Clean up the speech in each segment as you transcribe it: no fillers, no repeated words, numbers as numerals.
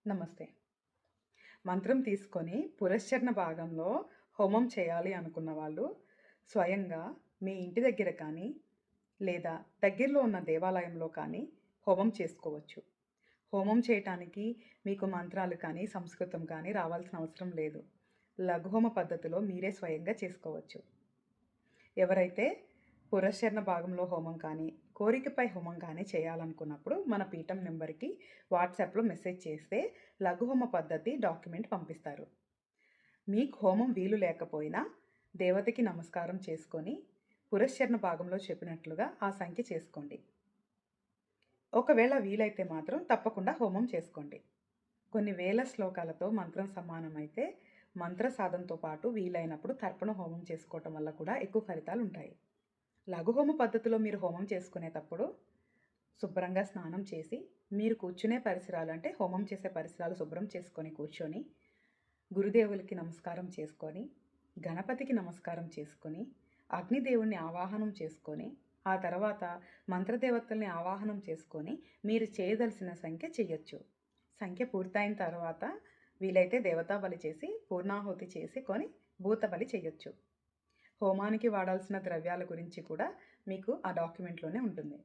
నమస్తే. మంత్రం తీసుకొని పురస్చరణ భాగంలో హోమం చేయాలి అనుకున్న వాళ్ళు స్వయంగా మీ ఇంటి దగ్గర కానీ, లేదా దగ్గరలో ఉన్న దేవాలయంలో కానీ హోమం చేసుకోవచ్చు. హోమం చేయటానికి మీకు మంత్రాలు కానీ, సంస్కృతం కానీ రావాల్సిన అవసరం లేదు. లఘుహోమ పద్ధతిలో మీరే స్వయంగా చేసుకోవచ్చు. ఎవరైతే పురస్చరణ భాగంలో హోమం కానీ, కోరికపై హోమం కానీ చేయాలనుకున్నప్పుడు మన పీఠం నెంబర్‌కి వాట్సాప్‌లో మెసేజ్ చేస్తే లఘుహోమ పద్ధతి డాక్యుమెంట్ పంపిస్తారు. మీకు హోమం వీలు లేకపోయినా దేవతకి నమస్కారం చేసుకొని పురస్చరణ భాగంలో చెప్పినట్లుగా ఆ సంఖ్య చేసుకోండి. ఒకవేళ వీలైతే మాత్రం తప్పకుండా హోమం చేసుకోండి. కొన్ని వేల శ్లోకాలతో మంత్రం సమానమైతే మంత్ర సాధనతో పాటు వీలైనప్పుడు తర్పణ హోమం చేసుకోవటం వల్ల కూడా ఎక్కువ ఫలితాలుంటాయి. లఘుహోమ పద్ధతిలో మీరు హోమం చేసుకునేటప్పుడు శుభ్రంగా స్నానం చేసి, మీరు కూర్చునే పరిసరాలు అంటే హోమం చేసే పరిసరాలు శుభ్రం చేసుకొని కూర్చొని, గురుదేవులకి నమస్కారం చేసుకొని, గణపతికి నమస్కారం చేసుకొని, అగ్నిదేవుణ్ణి ఆవాహనం చేసుకొని, ఆ తర్వాత మంత్రదేవతల్ని ఆవాహనం చేసుకొని మీరు చేయదలసిన సంఖ్య చెయ్యొచ్చు. సంఖ్య పూర్తయిన తర్వాత వీలైతే దేవతా బలి చేసి, పూర్ణాహుతి చేసుకొని భూతబలి చెయ్యొచ్చు. హోమానికి వాడాల్సిన ద్రవ్యాల గురించి కూడా మీకు ఆ డాక్యుమెంట్లోనే ఉంటుంది.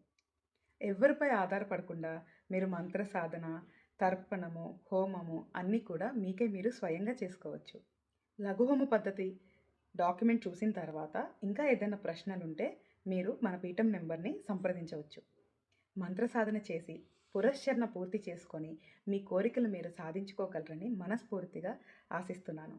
ఎవరిపై ఆధారపడకుండా మీరు మంత్ర సాధన, తర్పణము, హోమము అన్నీ కూడా మీకే మీరు స్వయంగా చేసుకోవచ్చు. లఘుహోమ పద్ధతి డాక్యుమెంట్ చూసిన తర్వాత ఇంకా ఏదైనా ప్రశ్నలుంటే మీరు మన పీఠం నెంబర్ని సంప్రదించవచ్చు. మంత్ర సాధన చేసి పురస్చరణ పూర్తి చేసుకొని మీ కోరికలు మీరు సాధించుకోగలరని మనస్ఫూర్తిగా ఆశిస్తున్నాను.